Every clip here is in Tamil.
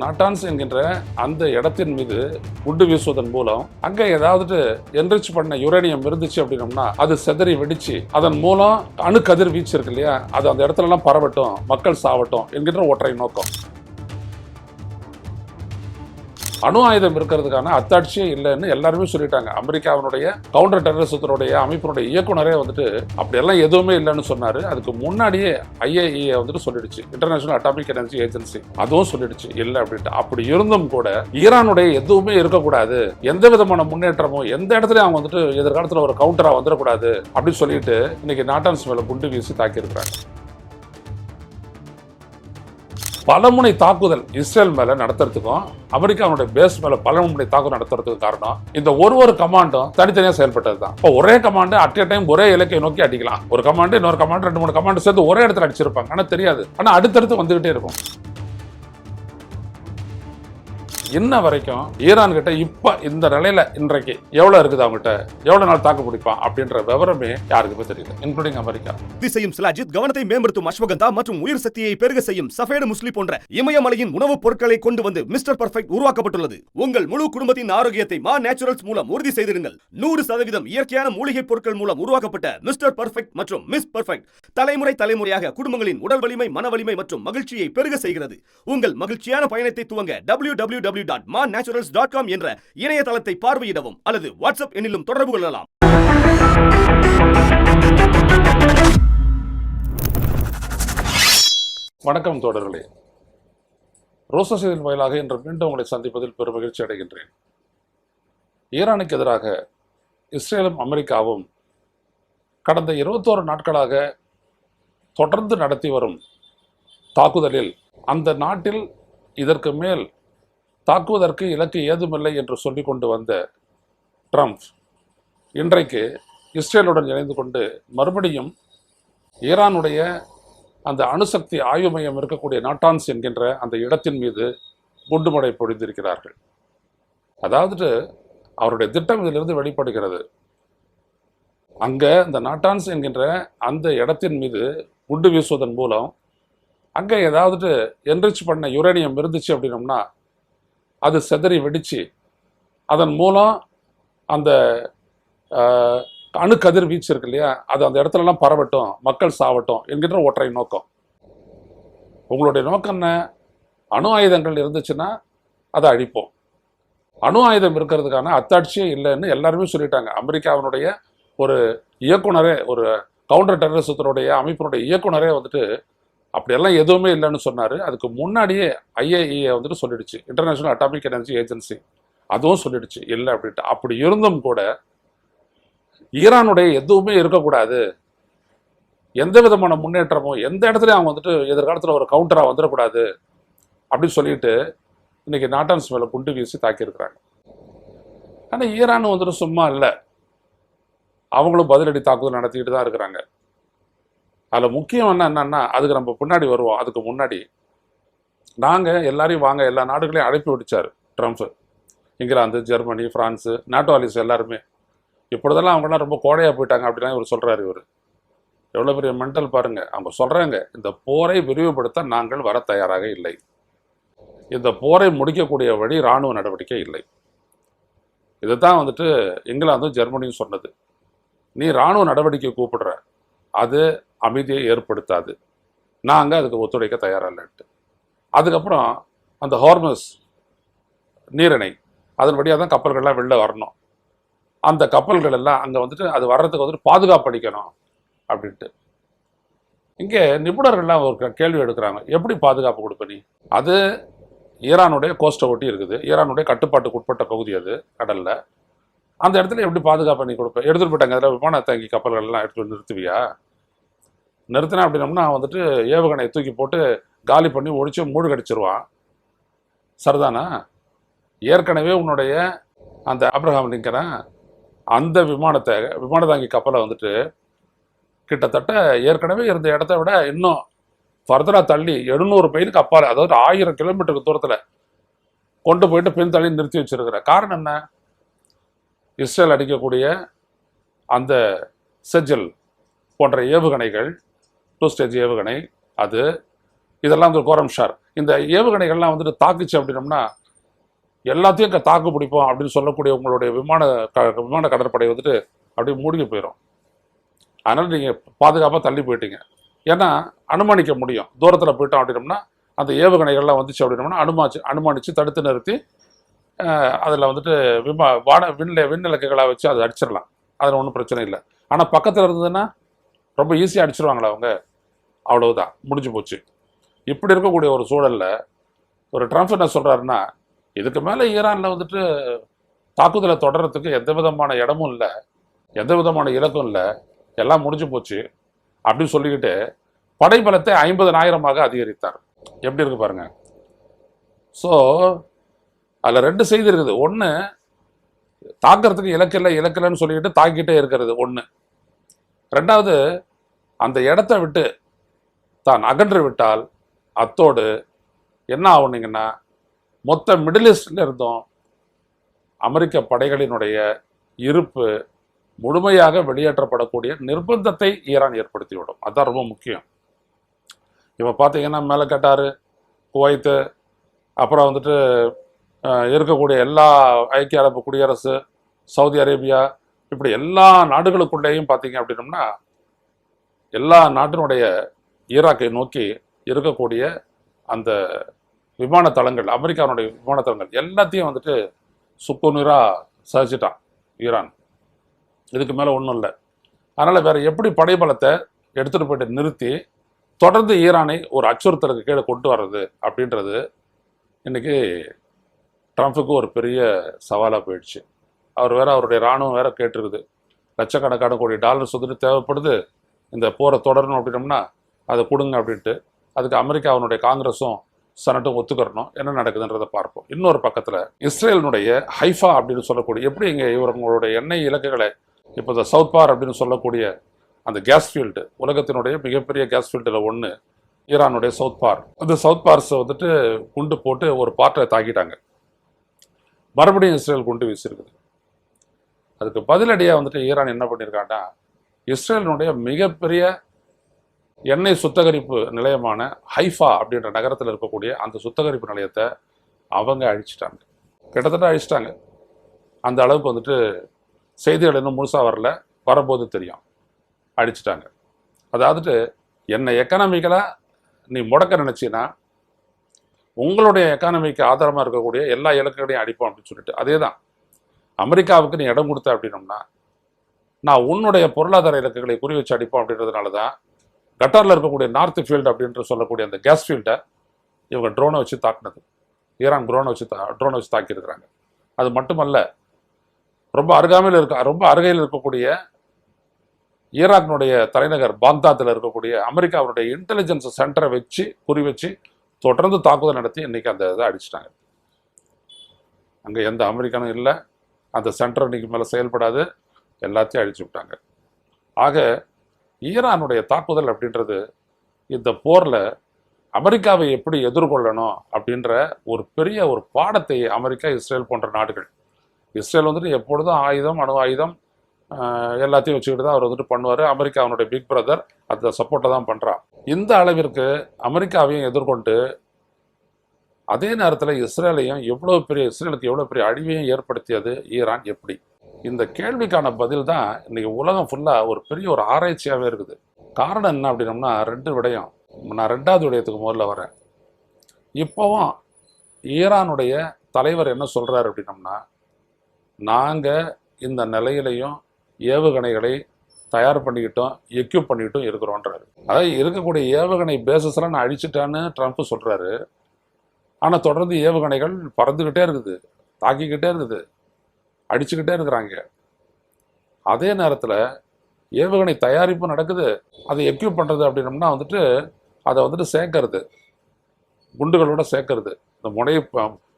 நாட்டான்ஸ் என்கின்ற அந்த இடத்தின் மீது குண்டு வீசுவதன் மூலம் அங்கே ஏதாவது என்ரிச் பண்ண யுரேனியம் இருந்துச்சு அப்படின்னம்னா அது செதறி வெடிச்சு அதன் மூலம் அணுக்கதிர் வீச்சு இருக்கு இல்லையா, அது அந்த இடத்துல எல்லாம் பரவட்டும், மக்கள் சாவட்டும் என்கின்ற ஒற்றை நோக்கம். அணு ஆயுதம் இருக்கிறதுக்கான அத்தாட்சியே இல்லைன்னு எல்லாருமே சொல்லிட்டாங்க. அமெரிக்காவினுடைய கவுண்டர் டெரரிசத்தினுடைய அமைப்பினுடைய இயக்குனரே அப்படியெல்லாம் எதுவுமே இல்லைன்னு சொன்னாரு. அதுக்கு முன்னாடியே IAEA சொல்லிடுச்சு, இன்டர்நேஷனல் அட்டாமிக் எனர்ஜி ஏஜென்சி, அதுவும் சொல்லிடுச்சு இல்லை அப்படின்ட்டு. அப்படி இருந்தும் கூட ஈரானுடைய எதுவுமே இருக்கக்கூடாது, எந்த விதமான முன்னேற்றமும் எந்த இடத்துலயும் அவங்க எதிர்காலத்தில் ஒரு கவுண்டரா வந்துடக்கூடாது அப்படின்னு சொல்லிட்டு இன்னைக்கு நாட்டான்ஸ் மேல குண்டு வீசி தாக்கி இருக்கிறாங்க. பலமுனை தாக்குதல் இஸ்ரேல் மேல நடத்துறதுக்கும் அமெரிக்காவுடைய பேஸ் மேல பலமுனை தாக்குதல் நடத்துறதுக்கு காரணம் இந்த ஒரு கமாண்டும் தனித்தனியா செயல்பட்டது தான். இப்போ ஒரே கமாண்டு அட் ஏ டைம் ஒரே இலக்கை நோக்கி அடிக்கலாம். ஒரு கமாண்டு இன்னொரு கமாண்டு 2-3 கமாண்டு சேர்த்து ஒரே இடத்துல அடிச்சிருப்பாங்க. ஆனா தெரியாது, ஆனா அடுத்தடுத்து வந்துகிட்டே இருக்கும். இன்ன வரைக்கும் ஈரான் கிட்ட இப்ப இந்த நிலையில இன்றைக்கு எவ்வளவு இருக்குது, அவங்ககிட்ட எவ்வளவு நாள் தாக்கு பிடிப்பான் அப்படின்ற விவரமே யாருக்குமே தெரியல, இன்க்ளூடிங் அமெரிக்கா. செய்யும் சிலாஜித் கவனத்தை மேம்படுத்தும் அஸ்வகந்தா மற்றும் உயிர் சக்தியை பெருக செய்யும் சஃபேடு முஸ்லி போன்ற இமயமலையின் உணவுப் பொருட்களை கொண்டு வந்து மிஸ்டர் பர்ஃபெக்ட் உருவாக்கப்பட்டுள்ளது. உங்கள் முழு குடும்பத்தின் ஆரோக்கியத்தை மா நேச்சுரல்ஸ் மூலம் உறுதி செய்திருங்கள். 100% இயற்கையான மூலிகை பொருட்கள் மூலம் உருவாக்கப்பட்ட மிஸ்டர் பர்ஃபெக்ட் மற்றும் மிஸ் பர்ஃபெக்ட் தலைமுறையாக குடும்பங்களின் உடல் வலிமை, மன வலிமை மற்றும் மகிழ்ச்சியை பெருக செய்கிறது. உங்கள் மகிழ்ச்சியான பயணத்தை துவங்க www.manaturals.com என்ற இணையதளத்தை பார்வையிடவும் அல்லது வாட்ஸ்அப் எண்ணிலும் தொடர்பு கொள்ளலாம். வணக்கம் தோழர்களே, ரோசா செய்தியின் வாயிலாக இன்று மீண்டும் உங்களை சந்திப்பதில் பெரும் மகிழ்ச்சி அடைகின்றேன். ஈரானுக்கு எதிராக இஸ்ரேலும் அமெரிக்காவும் கடந்த 21 நாட்களாக தொடர்ந்து நடத்தி வரும் தாக்குதலில் அந்த நாட்டில் இதற்கு மேல் தாக்குவதற்கு இலக்கு ஏதுமில்லை என்று சொல்லிக் கொண்டு வந்த ட்ரம்ப் இன்றைக்கு இஸ்ரேலுடன் இணைந்து கொண்டு மறுபடியும் ஈரானுடைய அந்த அணுசக்தி ஆய்வு மையம் இருக்கக்கூடிய நாட்டான்ஸ் என்கின்ற அந்த இடத்தின் மீது குண்டுமடை பொழிந்திருக்கிறார்கள். அதாவது அவருடைய திட்டம் இதிலிருந்து வெளிப்படுகிறது. அங்க இந்த நாட்டான்ஸ் என்கின்ற அந்த இடத்தின் மீது குண்டு வீசுவதன் மூலம் அங்கே ஏதாவது என்ரிச் பண்ண யுரேனியம் இருந்துச்சு அப்படின்னம்னா அது செதறி வெடிச்சு அதன் மூலம் அந்த அணுக்கதிர் வீச்சு இருக்கு இல்லையா, அது அந்த இடத்துல எல்லாம் பரவட்டும், மக்கள் சாவட்டும் என்கின்ற ஒற்றை நோக்கம். உங்களுடைய நோக்கம் என்ன? அணு ஆயுதங்கள் இருந்துச்சுன்னா அதை அழிப்போம். அணு ஆயுதம் இருக்கிறதுக்கான அத்தாட்சியே இல்லைன்னு எல்லாருமே சொல்லிட்டாங்க. அமெரிக்காவினுடைய ஒரு இயக்குனரே, ஒரு கவுண்டர் டெரரிசத்தினுடைய அமைப்பினுடைய இயக்குனரே அப்படியெல்லாம் எதுவுமே இல்லைன்னு சொன்னாரு. அதுக்கு முன்னாடியே IAEA சொல்லிடுச்சு, இன்டர்நேஷனல் அட்டாமிக் எனர்ஜி ஏஜென்சி, அதுவும் சொல்லிடுச்சு இல்லை அப்படின்ட்டு. அப்படி இருந்தும் கூட ஈரானுடைய எதுவுமே இருக்கக்கூடாது, எந்த விதமான முன்னேற்றமும் எந்த இடத்துலயும் அவங்க எதிர்காலத்தில் ஒரு கவுண்டரா வந்துடக்கூடாது அப்படின்னு சொல்லிட்டு இன்னைக்கு நாட்டான்ஸ் மேல குண்டு வீசி தாக்கியிருக்கிறாங்க. ஆனால் ஈரான் சும்மா இல்லை, அவங்களும் பதிலடி தாக்குதல் நடத்திக்கிட்டு தான் இருக்கிறாங்க. அதில் முக்கியம் என்னன்னா, அதுக்கு நம்ம பின்னாடி வருவோம். அதுக்கு முன்னாடி நாங்கள் எல்லாரையும் வாங்க, எல்லா நாடுகளையும் அழைப்பு விடுச்சார் Trump. England, Germany, France, NATO allies எல்லாருமே. இப்பொழுதெல்லாம் அவங்களாம் ரொம்ப கோடையாக போயிட்டாங்க அப்படின்னா இவர் சொல்கிறாரு. இவர் எவ்வளோ பெரிய மென்டல் பாருங்க. அவங்க சொல்கிறாங்க, இந்த போரை விரிவுபடுத்த நாங்கள் வர தயாராக இல்லை, இந்த போரை முடிக்கக்கூடிய வழி இராணுவ நடவடிக்கை இல்லை. இதுதான் இங்கிலாந்தும் ஜெர்மனியும் சொன்னது. நீ இராணுவ நடவடிக்கை கூப்பிடுற, அது அமைதியை ஏற்படுத்தாது, நாங்கள் அதுக்கு ஒத்துழைக்க தயாராக இல்லைன்ட்டு. அதுக்கப்புறம் அந்த ஹார்மஸ் நீரிணை, அதன் வழியாக தான் கப்பல்கள்லாம் வெளில வரணும். அந்த கப்பல்கள் எல்லாம் அங்கே அது வர்றதுக்கு பாதுகாப்பு அளிக்கணும் அப்படின்ட்டு. இங்கே நிபுணர்கள்லாம் ஒரு கேள்வி எடுக்கிறாங்க, எப்படி பாதுகாப்பு கொடுப்ப நீ? அது ஈரானுடைய கோஸ்ட்டை ஒட்டி இருக்குது, ஈரானுடைய கட்டுப்பாட்டுக்கு உட்பட்ட பகுதி, அது கடலில். அந்த இடத்துல எப்படி பாதுகாப்பு நீ கொடுப்ப? எடுத்துகிட்டு போயிட்டாங்க, அதில் விமான தாங்கி கப்பல்கள்லாம் எடுத்துகிட்டு நிறுத்துவியா? நிறுத்தினா அப்படின்னம்னா ஏவுகணையை தூக்கி போட்டு காலி பண்ணி ஒழிச்சு மூடு கடிச்சிருவான். சரிதானா? ஏற்கனவே உன்னுடைய அந்த ஆப்ரஹாம் லிங்கனை அந்த விமான தாங்கி கப்பலை கிட்டத்தட்ட ஏற்கனவே இருந்த இடத்த விட இன்னும் ஃபர்தராக தள்ளி 700 மைலுக்கு அப்பால், அதாவது 1000 கிலோமீட்டருக்கு தூரத்தில் கொண்டு போயிட்டு பின்தள்ளி நிறுத்தி வச்சிருக்கிற காரணம் என்ன? இஸ்ரேல் அடிக்கக்கூடிய அந்த செஜல் போன்ற ஏவுகணைகள், 2 ஸ்டேஜ் ஏவுகணை, அது இதெல்லாம் வந்து கோரம்ஷார். இந்த ஏவுகணைகள்லாம் வந்துட்டு தாக்குச்சு அப்படின்னம்னா எல்லாத்தையும் தாக்கு பிடிப்போம் அப்படின்னு சொல்லக்கூடிய உங்களுடைய விமான கடற்படை வந்துட்டு அப்படியே மூழ்கி போயிடும். அதனால் நீங்கள் பாதுகாப்பாக தள்ளி போயிட்டீங்க. ஏன்னா அனுமானிக்க முடியும், தூரத்தில் போயிட்டோம் அப்படின்னம்னா அந்த ஏவுகணைகள்லாம் வந்துச்சு அப்படின்னம்னா அனுமானித்து தடுத்து நிறுத்தி அதில் வந்துட்டு விண்ணிலக்குகளாக வச்சு அதை அடிச்சிடலாம். அதில் ஒன்றும் பிரச்சனை இல்லை. ஆனால் பக்கத்தில் இருந்ததுன்னா ரொம்ப ஈஸியாக அடிச்சிருவாங்களா அவங்க, அவ்வளவுதான், முடிஞ்சு போச்சு. இப்படி இருக்கக்கூடிய ஒரு சூழலில் ஒரு ட்ரம்ப் என்ன சொல்கிறாருன்னா, இதுக்கு மேலே ஈரானில் வந்துட்டு தாக்குதலை தொடர்றதுக்கு எந்த விதமான இடமும் இல்லை, எந்த விதமான இலக்கும் இல்லை, எல்லாம் முடிஞ்சு போச்சு அப்படின்னு சொல்லிக்கிட்டு படைபலத்தை 50,000 அதிகரித்தார். எப்படி இருக்கு பாருங்க. ஸோ அதில் 2 செய்தி இருக்குது. ஒன்று, தாக்கிறதுக்கு இலக்கில்லைன்னு சொல்லிக்கிட்டு தாக்கிட்டே இருக்கிறது ஒன்று. ரெண்டாவது, அந்த இடத்த விட்டு தான் அகன்று விட்டால் அத்தோடு என்ன ஆகுனீங்கன்னா மொத்த மிடில் ஈஸ்ட்ல இருந்தும் அமெரிக்க படைகளினுடைய இருப்பு முழுமையாக வெளியேற்றப்படக்கூடிய நிர்பந்தத்தை ஈரான் ஏற்படுத்திவிடும். அதுதான் ரொம்ப முக்கியம். இப்போ பார்த்தீங்கன்னா மேலே கட்டார், குவைத்து, அப்புறம் வந்துட்டு இருக்கக்கூடிய எல்லா ஐக்கிய அரபு குடியரசு, சவுதி அரேபியா, இப்படி எல்லா நாடுகளுக்குள்ளேயும் பார்த்தீங்க அப்படின்னம்னா எல்லா நாட்டினுடைய ஈராக்கை நோக்கி இருக்கக்கூடிய அந்த விமான தளங்கள், அமெரிக்காவுடைய விமான தளங்கள் எல்லாத்தையும் வந்துட்டு சுக்குநீராக சகிச்சிட்டான் ஈரான். இதுக்கு மேலே ஒன்றும் இல்லை. அதனால் வேற எப்படி படைபலத்தை எடுத்துகிட்டு போயிட்டு நிறுத்தி தொடர்ந்து ஈரானை ஒரு அச்சுறுத்தலுக்கு கீழே கொண்டு வர்றது அப்படின்றது இன்னைக்கு ட்ரம்ப்புக்கு ஒரு பெரிய சவாலாக போயிடுச்சு. அவருடைய இராணுவம் வேற கேட்டிருக்குது, லட்சக்கணக்கான கோடி டாலர்ஸ் வந்துட்டு தேவைப்படுது, இந்த போரை தொடரணும் அப்படின்னோம்னா அதை கொடுங்க அப்படின்ட்டு. அதுக்கு அமெரிக்காவினுடைய காங்கிரஸும் செனட்டும் ஒத்துக்கிறணும். என்ன நடக்குதுன்றதை பார்ப்போம். இன்னொரு பக்கத்தில் இஸ்ரேலினுடைய ஹைஃபா அப்படின்னு சொல்லக்கூடிய, எப்படி இங்கே இவர்களுடைய எண்ணெய் இலக்குகளை இப்போ இந்த சவுத் பார் அப்படின்னு சொல்லக்கூடிய அந்த கேஸ் ஃபீல்டு, உலகத்தினுடைய மிகப்பெரிய கேஸ் ஃபீல்டில் ஒன்று ஈரானுடைய சவுத் பார். அந்த சவுத் பார்ஸை வந்துட்டு குண்டு போட்டு ஒரு பார்ட்டை தாக்கிட்டாங்க. மறுபடியும் இஸ்ரேல் குண்டு வீசியிருக்குது. அதுக்கு பதிலடியாக வந்துட்டு ஈரான் என்ன பண்ணியிருக்காங்கன்னா, இஸ்ரேலினுடைய மிகப்பெரிய எண்ணெய் சுத்திகரிப்பு நிலையமான ஹைஃபா அப்படின்ற நகரத்தில் இருக்கக்கூடிய அந்த சுத்திகரிப்பு நிலையத்தை அவங்க அழிச்சிட்டாங்க. கிட்டத்தட்ட அழிச்சிட்டாங்க. அந்த அளவுக்கு வந்துட்டு செய்திகள் இன்னும் முழுசாக வரல, வரும்போது தெரியும். அழிச்சிட்டாங்க. அதாவது என்னை எக்கனாமிக்கலாக நீ முடக்க நினைச்சின்னா உங்களுடைய எக்கானமிக்கு ஆதாரமாக இருக்கக்கூடிய எல்லா இலக்குகளையும் அடிப்போம் அப்படின்னு சொல்லிட்டு, அதே தான் அமெரிக்காவுக்கு நீ இடம் கொடுத்த அப்படின்னோம்னா நான் உன்னுடைய பொருளாதார இலக்குகளை குறி வச்சு அடிப்போம் அப்படின்றதுனால தான் கட்டாரில் இருக்கக்கூடிய நார்த் ஃபீல்டு அப்படின்ற சொல்லக்கூடிய அந்த கேஸ் ஃபீல்டை இவங்க ட்ரோனை வச்சு தாக்குனது. ஈரான் ட்ரோனை வச்சு தாக்கியிருக்கிறாங்க. அது மட்டுமல்ல, ரொம்ப அருகையில் இருக்கக்கூடிய ஈராக்கினுடைய தலைநகர் பாக்தாத்தில் இருக்கக்கூடிய அமெரிக்காவுடைய இன்டெலிஜென்ஸ் சென்டரை வச்சு குறி வச்சு தொடர்ந்து தாக்குதல் நடத்தி இன்னைக்கு அந்த இதை அடிச்சிட்டாங்க. அங்கே எந்த அமெரிக்கனும் இல்லை, அந்த சென்டர் இன்னைக்கு மேலே செயல்படாது, எல்லாத்தையும் அழிச்சு விட்டாங்க. ஆக ஈரானுடைய தாக்குதல் அப்படின்றது இந்த போரில் அமெரிக்காவை எப்படி எதிர்கொள்ளணும் அப்படின்ற ஒரு பெரிய ஒரு பாடத்தை அமெரிக்கா, இஸ்ரேல் போன்ற நாடுகள், இஸ்ரேல் வந்துட்டு எப்பொழுதும் ஆயுதம், அணு ஆயுதம் எல்லாத்தையும் வச்சுக்கிட்டு தான் அவர் வந்துட்டு பண்ணுவார். அமெரிக்கா அவனுடைய பிக் பிரதர், அந்த சப்போர்ட்டை தான் பண்ணுறான். இந்த அளவிற்கு அமெரிக்காவையும் எதிர்கொண்டு அதே நேரத்தில் இஸ்ரேலுக்கு எவ்வளோ பெரிய அழிவையும் ஏற்படுத்தியது ஈரான் எப்படி? இந்த கேள்விக்கான பதில் தான் இன்னைக்கு உலகம் ஃபுல்லாக ஒரு பெரிய ஒரு ஆராய்ச்சியாகவே இருக்குது. காரணம் என்ன அப்படின்னம்னா 2 விடயம். நான் 2வது விடயத்துக்கு முதல்ல வரேன். இப்போவும் ஈரானுடைய தலைவர் என்ன சொல்கிறார் அப்படின்னம்னா, நாங்கள் இந்த நிலையிலையும் ஏவுகணைகளை தயார் பண்ணிக்கிட்டோம், எக்யூப் பண்ணிக்கிட்டும் இருக்கிறோன்றாரு. அதாவது இருக்கக்கூடிய ஏவுகணை பேசஸ்லாம் நான் அழிச்சிட்டேன்னு ட்ரம்ப் சொல்கிறாரு. ஆனால் தொடர்ந்து ஏவுகணைகள் பறந்துக்கிட்டே இருக்குது, தாக்கிக்கிட்டே இருக்குது, அடிச்சுக்கிட்டே இருக்கிறாங்க. அதே நேரத்தில் ஏவுகணை தயாரிப்பு நடக்குது, அதை எக்யூப் பண்ணுறது அப்படின்னம்னா வந்துட்டு அதை வந்துட்டு சேர்க்கறது, குண்டுகளோட சேர்க்கறது. இந்த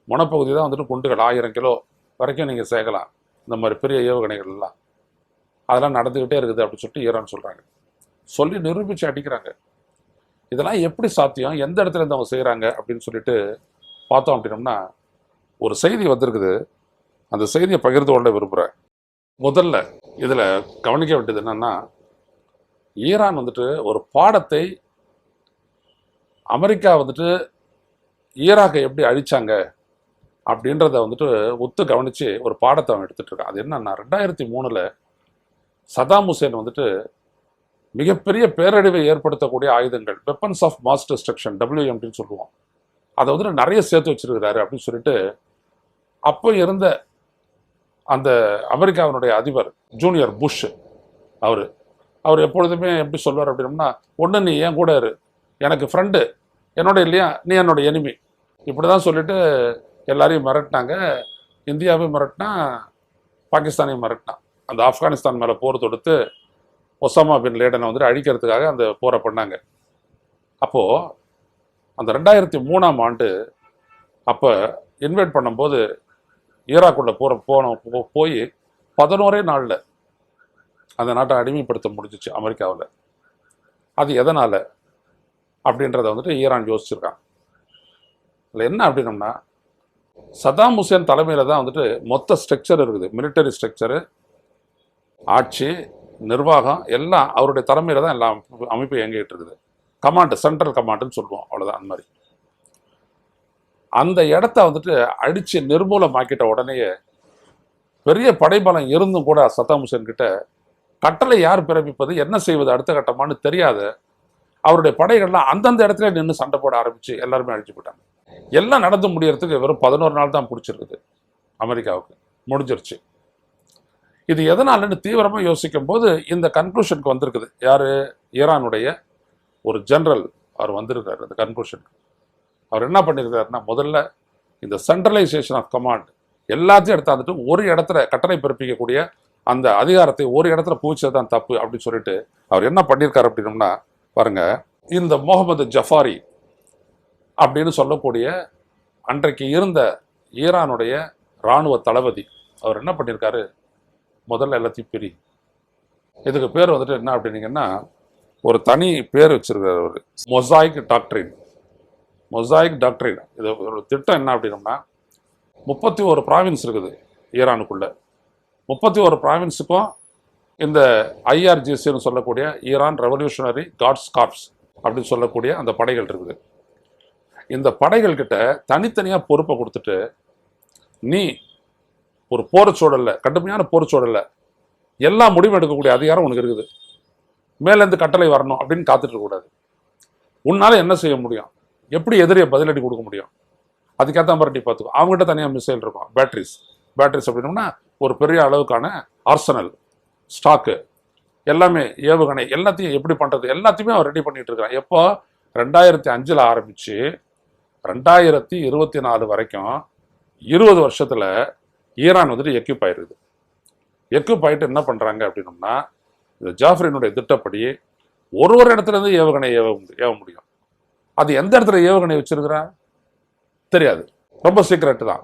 முனைப்பகுதி தான் வந்துட்டு குண்டுகள் 1000 கிலோ வரைக்கும் நீங்கள் சேர்க்கலாம். இந்த மாதிரி பெரிய ஏவுகணைகள் எல்லாம் அதெல்லாம் நடந்துக்கிட்டே இருக்குது அப்படின்னு சொல்லிட்டு ஈரான் சொல்கிறாங்க. சொல்லி நிரூபித்து அடிக்கிறாங்க. இதெல்லாம் எப்படி சாத்தியம், எந்த இடத்துல இருந்து அவங்க செய்கிறாங்க அப்படின்னு சொல்லிட்டு பார்த்தோம் அப்படின்னம்னா ஒரு செய்தி வந்திருக்குது. அந்த செய்தியை பகிர்ந்து கொள்ள விரும்புகிறேன். முதல்ல இதில் கவனிக்க வேண்டியது என்னன்னா, ஈரான் வந்துட்டு ஒரு பாடத்தை அமெரிக்கா வந்துட்டு ஈராக்கை எப்படி அழிச்சாங்க அப்படின்றத வந்துட்டு ஒத்து கவனித்து ஒரு பாடத்தை அவன் எடுத்துகிட்டு இருக்கான். அது என்னன்னா 2003 சதாம் ஹுசேன் வந்துட்டு மிகப்பெரிய பேரழிவை ஏற்படுத்தக்கூடிய ஆயுதங்கள், வெப்பன்ஸ் ஆஃப் மாஸ் டிஸ்ட்ரக்ஷன், WMDன்னு சொல்லுவோம், அதை வந்துட்டு நிறைய சேர்த்து வச்சிருக்கிறாரு அப்படின்னு சொல்லிட்டு அப்போ இருந்த அந்த அமெரிக்காவினுடைய அதிபர் ஜூனியர் புஷ் அவர் எப்பொழுதுமே எப்படி சொல்வார் அப்படின்னா, ஒன்று நீ என் கூட இரு, எனக்கு ஃப்ரெண்டு, என்னோட இல்லையா நீ என்னோட எனிமி, இப்படி தான் சொல்லிட்டு எல்லாரையும் மிரட்டினாங்க. இந்தியாவையும் மிரட்டினா, பாகிஸ்தானையும் மிரட்டினான். அந்த ஆப்கானிஸ்தான் மேலே போர் தொடுத்து ஒசாமா பின் லேடனை வந்துட்டு அழிக்கிறதுக்காக அந்த போரை பண்ணாங்க. அப்போது அந்த 2003 அப்போ இன்வைட் பண்ணும்போது ஈராக்குள்ள போய் 11 நாளில் அந்த நாட்டை அடிமைப்படுத்த முடிஞ்சிச்சு அமெரிக்காவில். அது எதனால் அப்படின்றத வந்துட்டு ஈரான் யோசிச்சிருக்கான். அதில் என்ன அப்படின்னம்னா, சதாம் ஹுசேன் தலைமையில் தான் வந்துட்டு மொத்த ஸ்ட்ரக்சர் இருக்குது, மிலிட்டரி ஸ்ட்ரக்சரு, ஆட்சி, நிர்வாகம் எல்லாம் அவருடைய தலைமையில் தான் எல்லா அமைப்பு இயங்கிட்டு இருக்குது. கமாண்டு, சென்ட்ரல் கமாண்டுன்னு சொல்லுவோம், அவ்வளோதான். அந்த மாதிரி அந்த இடத்த வந்துட்டு அடித்து நிர்மூலமாக்கிட்ட உடனேயே பெரிய படைபலம் இருந்தும் கூட சதாம் ஹுசேன் கிட்ட கட்டளை யார் பிறப்பிப்பது, என்ன செய்வது அடுத்த கட்டமானு தெரியாத அவருடைய படைகள்லாம் அந்தந்த இடத்துல நின்று சண்டை போட ஆரம்பித்து எல்லாருமே அழிச்சு போட்டாங்க. எல்லாம் நடந்து முடியறதுக்கு வெறும் 11 நாள் தான் பிடிச்சிருக்குது அமெரிக்காவுக்கு, முடிஞ்சிருச்சு. இது எதனாலன்னு தீவிரமாக யோசிக்கும் போது இந்த கன்க்ளூஷனுக்கு வந்திருக்குது. யார்? ஈரானுடைய ஒரு ஜெனரல் அவர் வந்திருக்காரு அந்த கன்க்ளூஷனுக்கு. அவர் என்ன பண்ணியிருக்காருன்னா, முதல்ல இந்த சென்ட்ரலைசேஷன் ஆஃப் கமாண்ட் எல்லாத்தையும் எடுத்தாந்துட்டு ஒரு இடத்துல கட்டளை பிறப்பிக்கக்கூடிய அந்த அதிகாரத்தை ஒரு இடத்துல பூச்சது தான் தப்பு அப்படின்னு சொல்லிட்டு அவர் என்ன பண்ணியிருக்காரு அப்படின்னோம்னா, பாருங்க, இந்த முகமது ஜஃபாரி அப்படின்னு சொல்லக்கூடிய அன்றைக்கு இருந்த ஈரானுடைய இராணுவ தளபதி, அவர் என்ன பண்ணியிருக்காரு, முதல்ல எல்லாத்தையும் பிரி. இதுக்கு பேர் வந்துட்டு என்ன அப்படின்னீங்கன்னா, ஒரு தனி பேர் வச்சிருக்காரு அவர், மொசாயிக் டாக்ட்ரின். மொசாயிக் டாக்ட்ரின் இது ஒரு திட்டம். என்ன அப்படின்னோம்னா, 31 ப்ராவின்ஸ் இருக்குது ஈரானுக்குள்ள. 31 ப்ராவின்ஸுக்கும் இந்த IRGCன்னு சொல்லக்கூடிய ஈரான் ரெவல்யூஷனரி காட்ஸ் கார்ப்ஸ் அப்படின்னு சொல்லக்கூடிய அந்த படைகள் இருக்குது. இந்த படைகள் கிட்ட தனித்தனியாக பொறுப்பை கொடுத்துட்டு, நீ ஒரு போர் சூழல்ல, கடுமையான போர் சூழல்ல எல்லா முடிவும் எடுக்கக்கூடிய அதிகாரம் உனக்கு இருக்குது, மேலேருந்து கட்டளை வரணும் அப்படின்னு காத்துட்டு இருக்கக்கூடாது. உன்னால என்ன செய்ய முடியும், எப்படி எதிரியை பதிலடி கொடுக்க முடியும், அதுக்கேற்ற மாதிரி நீ பார்த்துக்கோ. அவங்ககிட்ட தனியாக மிசைல் இருக்கும், பேட்டரிஸ் அப்படின்னோம்னா ஒரு பெரிய அளவுக்கான ஆர்சனல், ஸ்டாக்கு, எல்லாமே ஏவுகணை, எல்லாத்தையும் எப்படி பண்ணுறது எல்லாத்தையுமே அவர் ரெடி பண்ணிட்டு இருக்கிறான். எப்போ? 2005 ஆரம்பித்து 2024 வரைக்கும் 20 வருஷத்தில் ஈரான் வந்துட்டு எக்யூப் ஆயிருக்குது. எக்யூப் ஆகிட்டு என்ன பண்ணுறாங்க அப்படின்னோம்னா, இந்த ஜாஃப்ரினுடைய திட்டப்படி ஒரு இடத்துலேருந்து ஏவுகணை ஏவ முடியும். அது எந்த இடத்துல ஏவுகணை வச்சிருக்கிறா தெரியாது, ரொம்ப சீக்ரெட்டு தான்.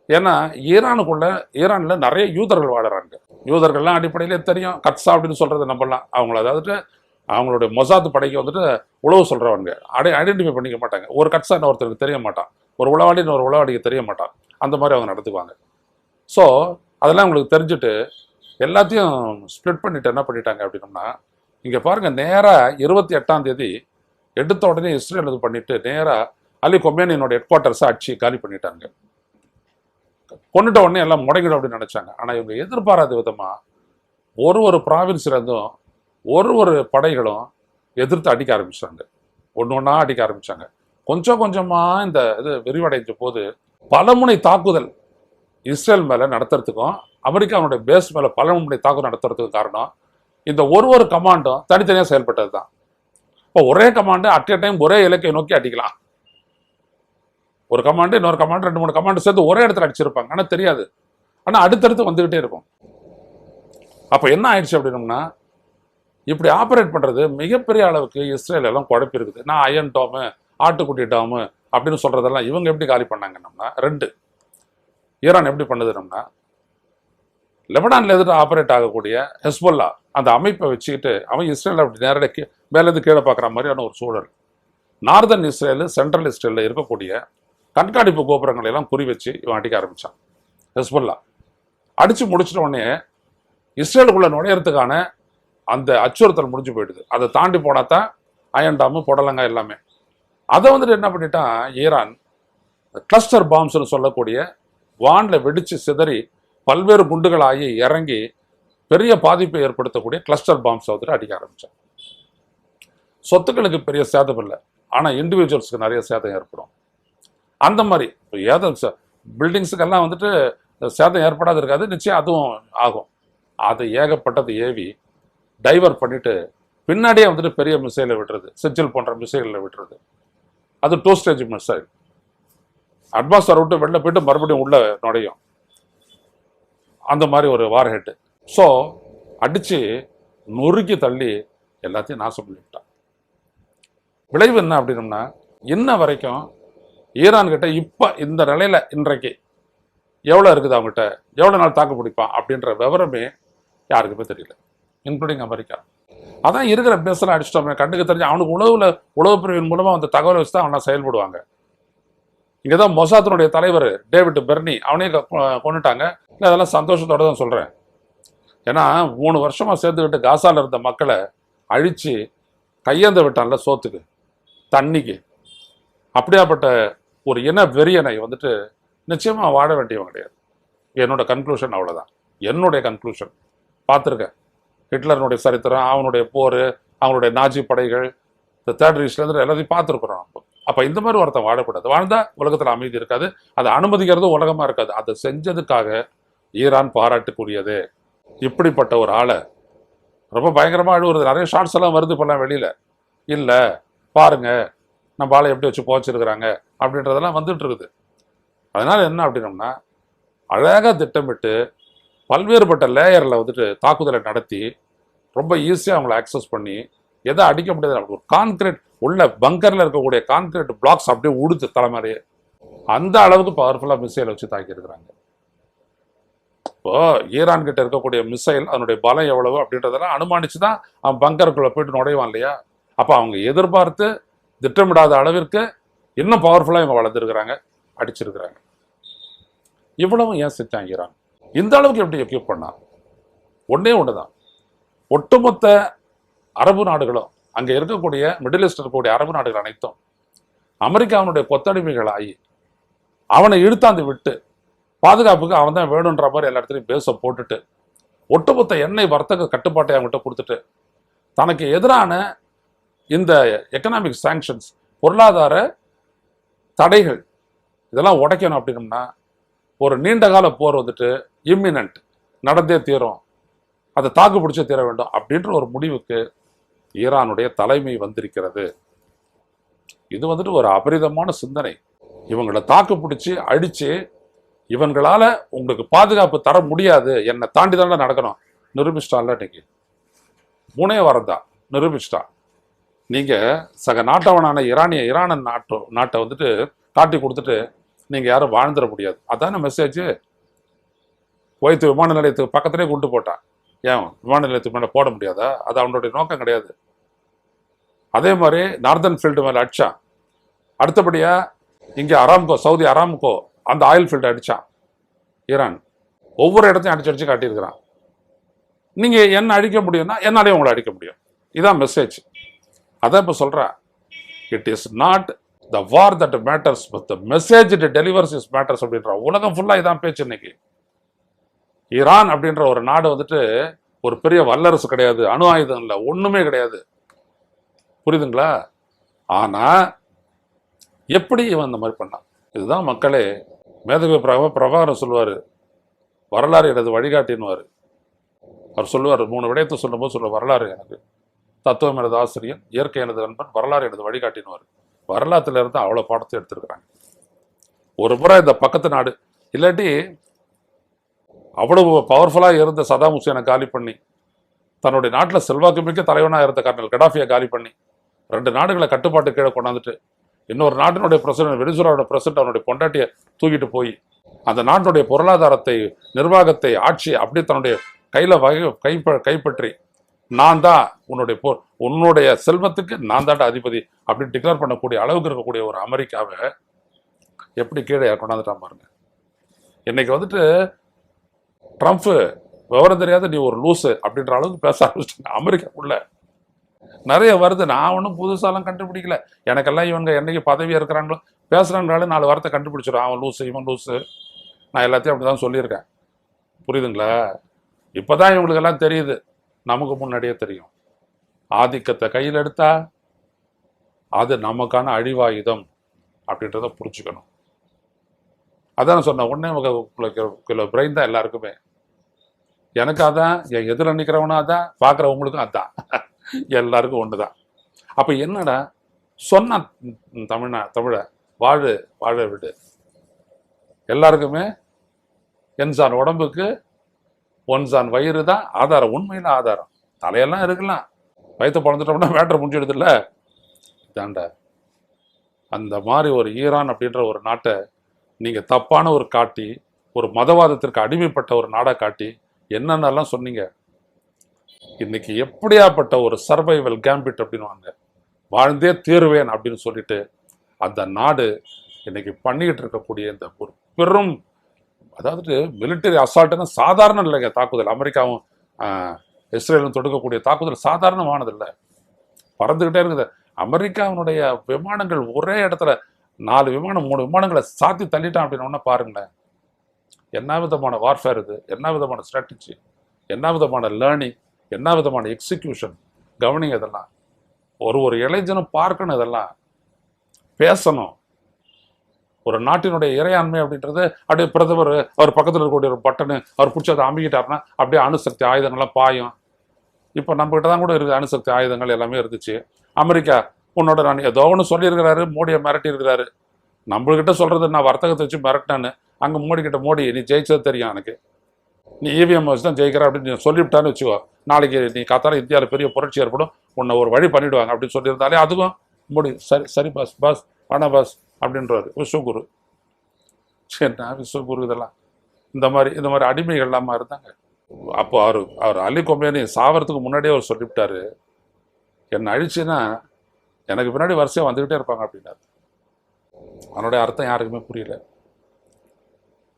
ஏன்னா ஈரானில் நிறைய யூதர்கள் வாடுறாங்க. யூதர்கள்லாம் அடிப்படையிலே தெரியும், கட்ஸா அப்படின்னு சொல்கிறது நம்பலாம். அவங்கள அதாவது அவங்களுடைய மொசாத் படைக்கு வந்துட்டு உளவு சொல்கிறவங்க ஐடென்டிஃபை பண்ணிக்க மாட்டாங்க. ஒரு கட்ஸான்னு ஒருத்தருக்கு தெரிய மாட்டான், ஒரு உளவாளின்னு ஒரு உளவாளிக்கு தெரிய மாட்டான், அந்த மாதிரி அவங்க நடத்துக்குவாங்க. ஸோ அதெல்லாம் அவங்களுக்கு தெரிஞ்சுட்டு எல்லாத்தையும் ஸ்ப்ளிட் பண்ணிட்டு என்ன பண்ணிட்டாங்க அப்படின்னோம்னா, இங்கே பாருங்கள், நேராக 28ஆம் தேதி எடுத்த உடனே இஸ்ரேல் இது பண்ணிட்டு நேராக அலி கொமேனியோட ஹெட் குவார்ட்டர்ஸை அடிச்சு காலி பண்ணிட்டாங்க. கொண்டுட்ட உடனே எல்லாம் முடங்கிடும் அப்படின்னு நினைச்சாங்க. ஆனால் இவங்க எதிர்பாராத விதமாக ஒரு ப்ராவின்ஸ்லேருந்தும் ஒரு படைகளும் எதிர்த்து அடிக்க ஆரம்பிச்சாங்க, ஒன்றா அடிக்க ஆரம்பிச்சாங்க. கொஞ்சம் கொஞ்சமாக இந்த இது விரிவடைஞ்ச போது பலமுனை தாக்குதல் இஸ்ரேல் மேலே நடத்துறதுக்கும் அமெரிக்காவுடைய பேஸ் மேலே பலமுனை தாக்குதல் நடத்துறதுக்கும் காரணம் இந்த ஒரு கமாண்டும் தனித்தனியாக செயல்பட்டது தான். இப்போ ஒரே கமாண்டு அட் எ டைம் ஒரே இலக்கை நோக்கி அடிக்கலாம். ஒரு கமாண்டு இன்னொரு கமாண்டு 2-3 கமாண்டு சேர்த்து ஒரே இடத்துல அடிச்சிருப்பாங்க, ஆனால் தெரியாது. ஆனால் அடுத்தடுத்து வந்துக்கிட்டே இருக்கும். அப்போ என்ன ஆயிடுச்சு அப்படின்னோம்னா, இப்படி ஆப்ரேட் பண்ணுறது மிகப்பெரிய அளவுக்கு இஸ்ரேல் எல்லாம் குழப்பி இருக்குது. நான் அயன் டோமு, ஆட்டுக்குட்டி டோமு அப்படின்னு சொல்கிறதெல்லாம் இவங்க எப்படி காலி பண்ணாங்கன்னா, 2 ஈரான் எப்படி பண்ணுதுன்னா, லெபனானில் எதிர்த்து ஆப்ரேட் ஆகக்கூடிய ஹெஸ்பொல்லா அந்த அமைப்பை வச்சுக்கிட்டு அவன் இஸ்ரேல் அப்படி நேரடியாக மேலேருந்து கீழே பார்க்குற மாதிரியான ஒரு சூழல். நார்தன் இஸ்ரேலு, சென்ட்ரல் இஸ்ரேலில் இருக்கக்கூடிய கண்காணிப்பு கோபுரங்களை எல்லாம் குறி வச்சு இவன் அடிக்க ஆரம்பித்தான். ஹெஸ்பொல்லா அடித்து முடிச்சிட்ட உடனே இஸ்ரேலுக்குள்ளே நுழையிறதுக்கான அந்த அச்சுறுத்தல் முடிஞ்சு போயிடுது. அதை தாண்டி போனால் தான் அயன் டாமு, புடலங்காய் எல்லாமே. அதை வந்துட்டு என்ன பண்ணிட்டான் ஈரான், கிளஸ்டர் பாம்ஸ்னு சொல்லக்கூடிய வானில் வெடிச்சு சிதறி பல்வேறு குண்டுகளாகி இறங்கி பெரிய பாதிப்பை ஏற்படுத்தக்கூடிய கிளஸ்டர் பாம்ஸை வந்துட்டு அடிக்க ஆரம்பிச்சான். சொத்துக்களுக்கு பெரிய சேதம் இல்லை, ஆனால் இண்டிவிஜுவல்ஸுக்கு நிறைய சேதம் ஏற்படும். அந்த மாதிரி ஏதோ பில்டிங்ஸுக்கெல்லாம் வந்துட்டு சேதம் ஏற்படாது இருக்காது, நிச்சயம் அதுவும் ஆகும். அது ஏகப்பட்டது ஏவி டைவர்ட் பண்ணிட்டு பின்னாடியே வந்துட்டு பெரிய மிசைலை விட்டுறது, சிஜில் போன்ற மிசைலில் விட்டுறது. அது 2 ஸ்டேஜ் மிசைல். அட்மாஸ்பர் விட்டு வெளில போயிட்டு மறுபடியும் உள்ள நுழையும். அந்த மாதிரி ஒரு வார் ஹெட்டு. ஸோ அடித்து நொறுக்கி தள்ளி எல்லாத்தையும் நாசம் பண்ணிவிட்டான். விளைவு என்ன அப்படின்னம்னா, இன்ன வரைக்கும் ஈரான் கிட்ட இப்போ இந்த நிலையில் இன்றைக்கு எவ்வளோ இருக்குது, அவங்ககிட்ட எவ்வளோ நாள் தாக்கு பிடிப்பான் அப்படின்ற விவரமே யாருக்குமே தெரியல, இன்க்ளூடிங் அமெரிக்கா. அதான் இருக்கிற பேசலாம் அடிச்சிட்டோமே, கண்ணுக்கு தெரிஞ்சு அவனுக்கு உளவு பிரிவின் மூலமாக அந்த தகவலை வச்சு தான் அவனா செயல்படுவாங்க. இங்கே தான் மொசாத்தினுடைய தலைவர் டேவிட் பெர்னி, அவனே கொண்டுட்டாங்க. இல்லை, அதெல்லாம் சந்தோஷத்தோட தான் சொல்கிறேன். ஏன்னா 3 வருஷமாக சேர்ந்துக்கிட்டு காசாவில் இருந்த மக்களை அழித்து கையேந்த விட்டான்ல சோத்துக்கு தண்ணிக்கு. அப்படியாப்பட்ட ஒரு இன வெறியனை வந்துட்டு நிச்சயமாக வாழ வேண்டியவன் கிடையாது. என்னோட கன்க்ளூஷன் அவ்வளோதான். என்னுடைய கன்க்ளூஷன் பார்த்துருக்கேன். ஹிட்லருடைய சரித்திரம், அவனுடைய போர், அவனுடைய நாஜி படைகள், இந்த தேர்ட் ரீச்லேருந்து எல்லாத்தையும் பார்த்துருக்குறோம். அப்போ இந்த மாதிரி ஒருத்தன் வாழக்கூடாது. வாழ்ந்தா உலகத்தில் அமைதி இருக்காது, அதை அனுமதிக்கிறதும் உலகமாக இருக்காது. அதை செஞ்சதுக்காக ஈரான் பாராட்டுக்குரியது. இப்படிப்பட்ட ஒரு ஆளை ரொம்ப பயங்கரமாக அழுவுறது. நிறைய ஷார்ட்ஸ் எல்லாம் வருது இப்போல்லாம் வெளியில். இல்லை பாருங்க நம்ம ஆளை எப்படி வச்சு போச்சிருக்கிறாங்க அப்படின்றதெல்லாம் வந்துட்டு இருக்குது. அதனால என்ன அப்படின்னோம்னா, அழகாக திட்டமிட்டு பல்வேறுபட்ட லேயரில் வந்துட்டு தாக்குதலை நடத்தி ரொம்ப ஈஸியாக அவங்கள ஆக்சஸ் பண்ணி எதை அடிக்க முடியாது. ஒரு கான்கிரீட் உள்ள பங்கரில் இருக்கக்கூடிய கான்கிரீட் பிளாக்ஸ் அப்படியே உடுத்து தலைமையே அந்த அளவுக்கு பவர்ஃபுல்லாக மிசைலை வச்சு தாக்கியிருக்கிறாங்க. இப்போ ஈரான் கிட்ட இருக்கக்கூடிய மிசைல் அதனுடைய பலம் எவ்வளவு அப்படின்றதெல்லாம் அனுமானிச்சு தான் அவன் பங்கருக்குள்ள போயிட்டு நுழைவான் இல்லையா? அப்போ அவங்க எதிர்பார்த்து திட்டமிடாத அளவிற்கு இன்னும் பவர்ஃபுல்லாக இவங்க வளர்ந்துருக்கிறாங்க, அடிச்சிருக்கிறாங்க. இவ்வளவு ஏன் செஞ்சாங்க ஈரான்? இந்த அளவுக்கு எப்படி எக்யூப் பண்ணா? ஒன்னே ஒண்ணுதான். ஒட்டுமொத்த அரபு நாடுகளும், அங்கே இருக்கக்கூடிய மிடில் ஈஸ்ட் இருக்கக்கூடிய அரபு நாடுகள் அனைத்தும் அமெரிக்காவினுடைய கொத்தடிமைகள் ஆகி அவனை இழுத்தாந்து விட்டு பாதுகாப்புக்கு அவன் தான் வேணுன்ற மாதிரி எல்லா இடத்துலையும் பேச போட்டுட்டு ஒட்டுமொத்த எண்ணெய் வர்த்தக கட்டுப்பாட்டை அவங்ககிட்ட கொடுத்துட்டு தனக்கு எதிரான இந்த எக்கனாமிக் சாங்ஷன்ஸ், பொருளாதார தடைகள் இதெல்லாம் உடைக்கணும் அப்படின்னம்னா ஒரு நீண்டகால போர் வந்துட்டு இம்மினன்ட் நடந்தே தீரும், அதை தாக்கு பிடிச்சே தீர வேண்டும் அப்படின்ற ஒரு முடிவுக்கு ஈரானுடைய தலைமை வந்திருக்கிறது. இது வந்துட்டு ஒரு அபரிதமான சிந்தனை. இவங்களை தாக்கு பிடிச்சி அடிச்சு இவங்களால உங்களுக்கு பாதுகாப்பு தர முடியாது, என்னை தாண்டி தானே நடக்கணும் நிரூபிச்சிட்டான்ல. இன்னைக்கு 3 வாரம் தான் நிரூபிச்சிட்டான். நீங்க சக நாட்டவனான ஈரான் நாட்டை வந்துட்டு காட்டி கொடுத்துட்டு நீங்க யாரும் வாழ்ந்துட முடியாது. அதான மெசேஜ். குவைத் விமான நிலையத்துக்கு பக்கத்திலே குண்டு போட்டான். ஏன் விமான நிலையத்துக்கு மேலே போட முடியாதா? அது அவனுடைய நோக்கம் கிடையாது. அதே மாதிரி நார்தன் ஃபீல்டு மேலே அடிச்சான். அடுத்தபடியா இங்கே அராம்கோ, சவுதி அராம்கோ அந்த ஆயில் ஃபீல்டு அடிச்சான் ஈரான். ஒவ்வொரு இடத்தையும் அடிச்சு காட்டியிருக்கிறான். நீங்க என்ன அடிக்க முடியும்னா என்னாலே உங்களை அடிக்க முடியும். இதான் மெசேஜ். அதான் இப்போ சொல்றேன். It is not the war that matters but the message it delivers is matters அப்படின்ற உலகம் ஃபுல்லாக இதான் பேச்சு இன்னைக்கு. ஈரான் அப்படின்ற ஒரு நாடு வந்துட்டு ஒரு பெரிய வல்லரசு கிடையாது, அணு ஆயுதம் இல்லை, ஒண்ணுமே கிடையாது. புரியுதுங்களா? ஆனா எப்படி இவன் இந்த மாதிரி பண்ணான்? இதுதான் மக்களே. மேதகு பிரபாகரன் சொல்லுவார், வரலாறு எனது வழிகாட்டின்னுவார். அவர் சொல்லுவார், 3 விடயத்தை சொல்லும்போது சொல்லுவார், வரலாறு எனக்கு தத்துவம் எனது ஆசிரியர், இயற்கை எனது நண்பன், வரலாறு எனது வழிகாட்டின்னுவார். வரலாற்றுல இருந்து அவ்வளோ பாடத்தை எடுத்திருக்கிறாங்க. ஒரு முறை இந்த பக்கத்து நாடு இல்லாட்டி அவ்வளவு பவர்ஃபுல்லாக இருந்த சதாம் ஹுசேனை காலி பண்ணி தன்னுடைய நாட்டில் செல்வாக்கு மிக்க தலைவனாக இருந்த கர்னல் கடாஃபியை காலி பண்ணி 2 நாடுகளை கட்டுப்பாட்டு கீழே கொண்டாந்துட்டு இன்னொரு நாட்டினுடைய பிரசிடன்ட், வெனிசுலாவோட பிரசிடன்ட் அவனுடைய பொண்டாட்டியை தூக்கிட்டு போய் அந்த நாட்டினுடைய பொருளாதாரத்தை, நிர்வாகத்தை, ஆட்சி அப்படி தன்னுடைய கைப்பற்றி நான் தான் உன்னுடைய செல்வத்துக்கு நான் தாண்ட அதிபதி அப்படின்னு டிக்ளேர் பண்ணக்கூடிய அளவுக்கு இருக்கக்கூடிய ஒரு அமெரிக்காவை எப்படி கீழே கொண்டாந்துட்டான் பாருங்க. இன்னைக்கு வந்துட்டு ட்ரம்ப் விவரம் தெரியாத நீ ஒரு லூசு அப்படின்ற அளவுக்கு பேச ஆரம்பிச்சிட்டாங்க அமெரிக்காக்குள்ள. நிறைய வருது. நான் ஒன்றும் புதுசாலாம் கண்டுபிடிக்கல. எனக்கெல்லாம் இவங்க என்னைக்கு பதவியாக இருக்கிறாங்களோ பேசுகிறாங்கனால 4 வாரத்தை கண்டுபிடிச்சிடும். அவன் லூஸு, இவன் லூஸு. நான் எல்லாத்தையும் அப்படி தான் சொல்லியிருக்கேன். புரியுதுங்களா? இப்போ தான் இவங்களுக்கெல்லாம் தெரியுது. நமக்கு முன்னாடியே தெரியும். ஆதிக்கத்தை கையில் எடுத்தா அது நமக்கான அழிவாயுதம் அப்படின்றத புரிஞ்சுக்கணும். அதான் சொன்னேன், ஒன்றே கிலோ பிரெயின் தான் எல்லாருக்குமே. எனக்கு அதான், என் எதில் நிற்கிறவனும் அதான், பார்க்குறவங்களுக்கும் அதான். எல்லாருக்கும் ஒன்று தான். அப்போ என்னடா சொன்ன தமிழை வாழ விடு. எல்லாருக்குமே என்சான் உடம்புக்கு ஒன்சான் வயிறு தான் ஆதாரம். உண்மையில் ஆதாரம் தலையெல்லாம் இருக்கலாம். வயிற்று பிறந்துட்டோம்னா மேட்ரு முடிஞ்சிடுது இல்லை? தாண்டா அந்த மாதிரி ஒரு ஈரான் அப்படின்ற ஒரு நாட்டை நீங்கள் தப்பான ஒரு காட்டி, ஒரு மதவாதத்திற்கு அடிமைப்பட்ட ஒரு நாடை காட்டி என்னென்னலாம் சொன்னீங்க. இன்னைக்கு எப்படியாப்பட்ட ஒரு சர்வைவல் கேம்பிட் அப்படின்னு வாழ்ந்தே தீருவேன் அப்படின்னு சொல்லிட்டு அந்த நாடு இன்னைக்கு பண்ணிக்கிட்டு இருக்கக்கூடிய இந்த ஒரு பெரும், அதாவது மிலிட்டரி அசால்ட்டுன்னா சாதாரண இல்லைங்க தாக்குதல். அமெரிக்காவும் இஸ்ரேலும் தொடுக்கக்கூடிய தாக்குதல் சாதாரணமானதில்லை. பறந்துக்கிட்டே இருக்குது. அமெரிக்காவினுடைய விமானங்கள் ஒரே இடத்துல 4 விமானம் 3 விமானங்களை சாத்தி தள்ளிட்டான் அப்படின்னா பாருங்களேன். என்ன விதமான வார்ஃபேர் இது, என்ன விதமான ஸ்ட்ராட்டஜி, என்ன விதமான லேர்னிங், என்ன விதமான எக்ஸிக்யூஷன். கவனிங்க. இதெல்லாம் ஒரு இளைஞனும் பார்க்கணும், இதெல்லாம் பேசணும். ஒரு நாட்டினுடைய இறையாண்மை அப்படின்றது அப்படியே பிரதமர் அவர் பக்கத்தில் இருக்கக்கூடிய ஒரு பட்டனு அவர் பிடிச்சி அதை அமுக்கிட்டாருன்னா அப்படியே அணுசக்தி ஆயுதங்கள்லாம் பாயும். இப்போ நம்மகிட்ட தான் கூட இருக்குது அணுசக்தி ஆயுதங்கள் எல்லாமே இருந்துச்சு. அமெரிக்கா உன்னோட நான் ஏதோ ஒன்று சொல்லியிருக்கிறாரு, மோடியை மிரட்டி இருக்கிறாரு. நம்மள்கிட்ட சொல்கிறது நான் வர்த்தகத்தை வச்சு மிரட்டினான்னு, அங்கே மோடி கிட்ட மோடி நீ ஜெயிச்சது தெரியும் எனக்கு, நீ இவிஎம் வச்சு தான் ஜெயிக்கிற அப்படின்னு நீ சொல்லிவிட்டான்னு வச்சுக்கோ, நாளைக்கு நீ காத்தால இந்தியாவில் பெரிய புரட்சி ஏற்படும், உன்னை ஒரு வழி பண்ணிவிடுவாங்க அப்படின்னு சொல்லியிருந்தாலே அதுவும் மோடி சரி பாஸ் வேணா பாஸ் அப்படின்றாரு. விஸ்வகுரு சரிண்ணா, விஸ்வகுரு இதெல்லாம் இந்த மாதிரி அடிமைகள் இல்லாமல் இருந்தாங்க. அப்போ அவர் அலி கொமேனி சாவறதுக்கு முன்னாடியே அவர் சொல்லிவிட்டாரு, என்னை அழிச்சுன்னா எனக்கு பின்னாடி வரிசையாக வந்துக்கிட்டே இருப்பாங்க அப்படின்னாரு. அதனுடைய அர்த்தம் யாருக்குமே புரியல.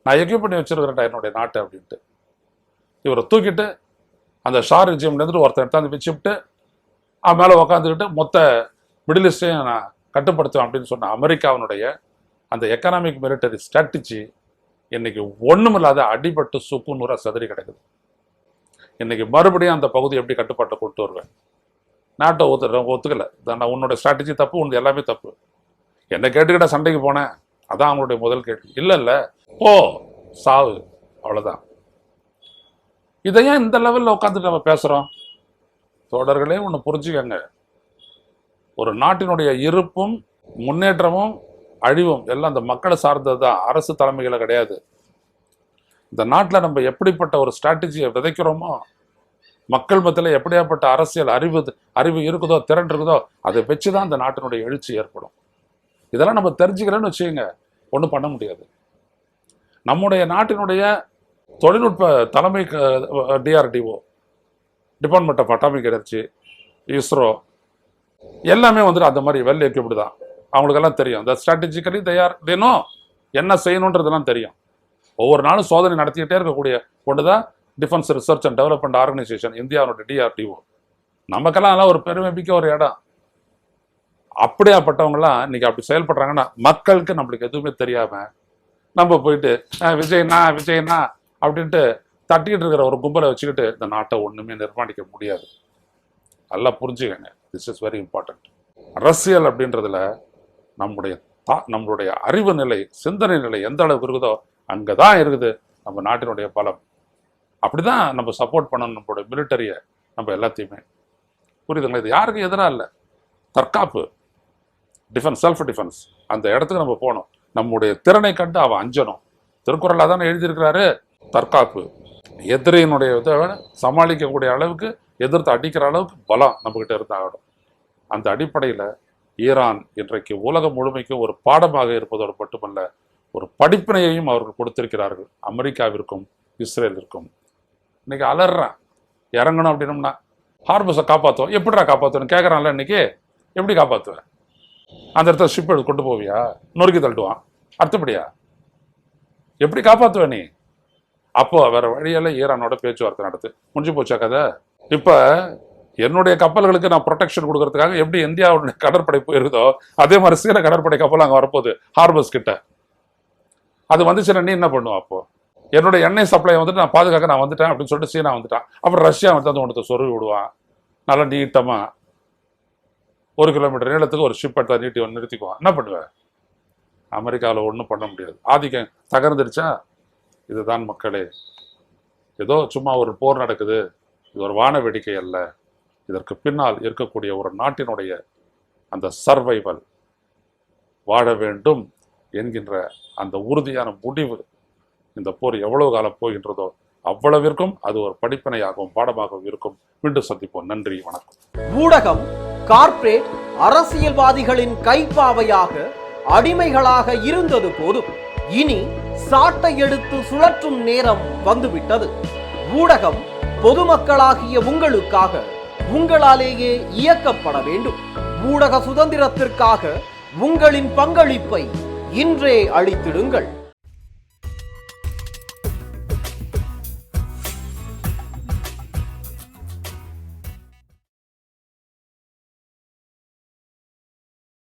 நான் எக்யூப் பண்ணி வச்சிருக்கிறேன்டா என்னுடைய நாட்டை அப்படின்ட்டு இவரை தூக்கிட்டு அந்த ஷார் ரிஜியம்லேருந்து ஒருத்தர் எடுத்தாந்து வச்சுவிட்டு அவன் மேலே உக்காந்துக்கிட்டு மொத்த மிடில் ஈஸ்டையும் நான் கட்டுப்படுத்துவேன் அப்படின்னு சொன்ன அமெரிக்காவினுடைய அந்த எக்கனாமிக் மிலிட்டரி ஸ்ட்ராட்டஜி இன்னைக்கு ஒன்றுமில்லாத அடிபட்டு சுக்கு நூறாக சதுரி கிடக்குது. இன்னைக்கு மறுபடியும் அந்த பகுதி எப்படி கட்டுப்பாட்டை கொண்டு வருவேன்? நாட்டை ஒத்துக்கலை. நான் உன்னோட ஸ்ட்ராட்டஜி தப்பு, உன்னது எல்லாமே தப்பு. என்னை கேட்டுக்கிட்ட சண்டைக்கு போனேன், அதான் அவங்களுடைய முதல் கேள்வி. இல்லை ஓ சாவு, அவ்வளோதான். இதையும் இந்த லெவலில் உட்காந்துட்டு நம்ம பேசுகிறோம். தோழர்களே ஒன்று புரிஞ்சுக்கங்க, ஒரு நாட்டினுடைய இருப்பும் முன்னேற்றமும் அழிவும் எல்லாம் அந்த மக்களை சார்ந்தது தான், அரசு தலைமைகளை கிடையாது. இந்த நாட்டில் நம்ம எப்படிப்பட்ட ஒரு ஸ்ட்ராட்டஜியை விதைக்கிறோமோ, மக்கள் மத்தியில் எப்படியாப்பட்ட அரசியல் அறிவு இருக்குதோ, திறன் இருக்குதோ, அதை வச்சு தான் இந்த நாட்டினுடைய எழுச்சி ஏற்படும். இதெல்லாம் நம்ம தெரிஞ்சுக்கிறேன்னு வச்சுக்கோங்க, ஒன்றும் பண்ண முடியாது. நம்முடைய நாட்டினுடைய தொழில்நுட்ப தலைமை DRDO, department of atomic energy, ISRO எல்லாமே வந்துட்டு அந்த மாதிரி வெல் எக்யூப்டு தான். அவங்களுக்கெல்லாம் தெரியும் இந்த ஸ்ட்ராட்டஜிக்கலி தினம் என்ன செய்யணுன்றதெல்லாம் தெரியும். ஒவ்வொரு நாளும் சோதனை நடத்திக்கிட்டே இருக்கக்கூடிய ஒன்று தான் defence research and development organisation, இந்தியாவோட டிஆர்டிஓ. நமக்கெல்லாம் அதெல்லாம் ஒரு பெருமைமிக்க ஒரு இடம். அப்படியாப்பட்டவங்கலாம் இன்னைக்கு அப்படி செயல்படுறாங்கன்னா மக்களுக்கு நம்மளுக்கு எதுவுமே தெரியாம நம்ம போயிட்டு விஜய்னா அப்படின்ட்டு தட்டிக்கிட்டு இருக்கிற ஒரு கும்பலை வச்சுக்கிட்டு இந்த நாட்டை ஒண்ணுமே நிர்மாணிக்க முடியாது. நல்லா புரிஞ்சுக்கங்க, திஸ் இஸ் வெரி இம்பார்ட்டன்ட். அரசியல் அப்படின்றதுல நம்மளுடைய அறிவு நிலை, சிந்தனை நிலை எந்த அளவுக்கு இருக்குதோ அங்கதான் இருக்குது நம்ம நாட்டினுடைய பலம். அப்படிதான் நம்ம சப்போர்ட் பண்ணணும் நம்மளுடைய மிலிட்டரியை, நம்ம எல்லாத்தையுமே. புரியுதுங்களா? இது யாருக்கும் எதிராக இல்லை. தற்காப்பு, டிஃபென்ஸ், செல்ஃப் டிஃபென்ஸ், அந்த இடத்துக்கு நம்ம போகணும். நம்முடைய திறனை கண்டு அவன் அஞ்சணும். திருக்குறளாக தானே எழுதியிருக்கிறாரு, தற்காப்பு. எதிரியினுடைய இதை சமாளிக்கக்கூடிய அளவுக்கு, எதிர்த்து அடிக்கிற அளவுக்கு பலம் நம்மகிட்ட இருந்தாகணும். அந்த அடிப்படையில் ஈரான் இன்றைக்கு உலகம் முழுமைக்கும் ஒரு பாடமாக இருப்பதோடு மட்டுமல்ல, ஒரு படிப்பினையையும் அவர்கள் கொடுத்திருக்கிறார்கள் அமெரிக்காவிற்கும் இஸ்ரேலிற்கும். இன்னைக்கு அலறான், இறங்கணும் அப்படின்னம்னா ஹார்பஸை காப்பாற்றுவோம். எப்படிடா காப்பாற்றுவேன்னு கேட்குறான்ல. இன்னைக்கு எப்படி காப்பாற்றுவேன்? அந்த இடத்துல ஷிப் எடுத்து கொண்டு போவியா? நொறுக்கி தள்ளுவான். அர்த்தப்படியா? எப்படி காப்பாற்றுவேன் நீ? அப்போ வேற வழியால ஈரானோட பேச்சுவார்த்தை நடத்து. முடிஞ்சு போச்சா கதை? இப்போ என்னுடைய கப்பல்களுக்கு நான் ப்ரொடெக்ஷன் கொடுக்கறதுக்காக எப்படி இந்தியாவுடைய கடற்படை போயிருந்தோ அதே மாதிரி சீன கடற்படை கப்பல் அங்கே வரப்போகுது ஹார்பர்ஸ் கிட்ட. அது வந்துச்சுன்னா நீ என்ன பண்ணுவோம்? அப்போ என்னுடைய எண்ணெய் சப்ளை வந்துட்டு நான் பாதுகாக்க நான் வந்துட்டேன் அப்படின்னு சொல்லிட்டு சீனா வந்துட்டான். அப்புறம் ரஷ்யா வந்து அந்த ஒன்றத்தை சொருவி விடுவான். நல்லா நீட்டமாக 1 கிலோமீட்டர் நீளத்துக்கு ஒரு ஷிப் எடுத்தா நீட்டி நிறுத்திக்குவான். என்ன பண்ணுவேன்? அமெரிக்காவில் ஒன்றும் பண்ண முடியாது. ஆதிக்கம் தகர்ந்துருச்சா? இதுதான் மக்களே. ஏதோ சும்மா ஒரு போர் நடக்குது, இது ஒரு வான வேடிக்கை அல்ல. இதற்கு பின்னால் இருக்கக்கூடிய ஒரு நாட்டினுடைய அந்த சர்வைவல், வாழ வேண்டும் என்கின்ற அந்த உறுதியான முடிவு. இந்த போர் எவ்வளவு காலம் போகின்றதோ அவ்வளவிற்கும் அது ஒரு படிப்பினையாகவும் பாடமாகவும் இருக்கும். மீண்டும் சந்திப்போம். நன்றி, வணக்கம். ஊடகம் கார்ப்பரேட் அரசியல்வாதிகளின் கைப்பாவையாக அடிமைகளாக இருந்தது போதும். இனி சாட்டை எடுத்து சுழற்றும் நேரம் வந்துவிட்டது. ஊடகம் பொதுமக்களாகிய உங்களுக்காக, உங்களாலேயே இயக்கப்பட வேண்டும். ஊடக சுதந்திரத்திற்காக உங்களின் பங்களிப்பை இன்றே அளித்திடுங்கள்.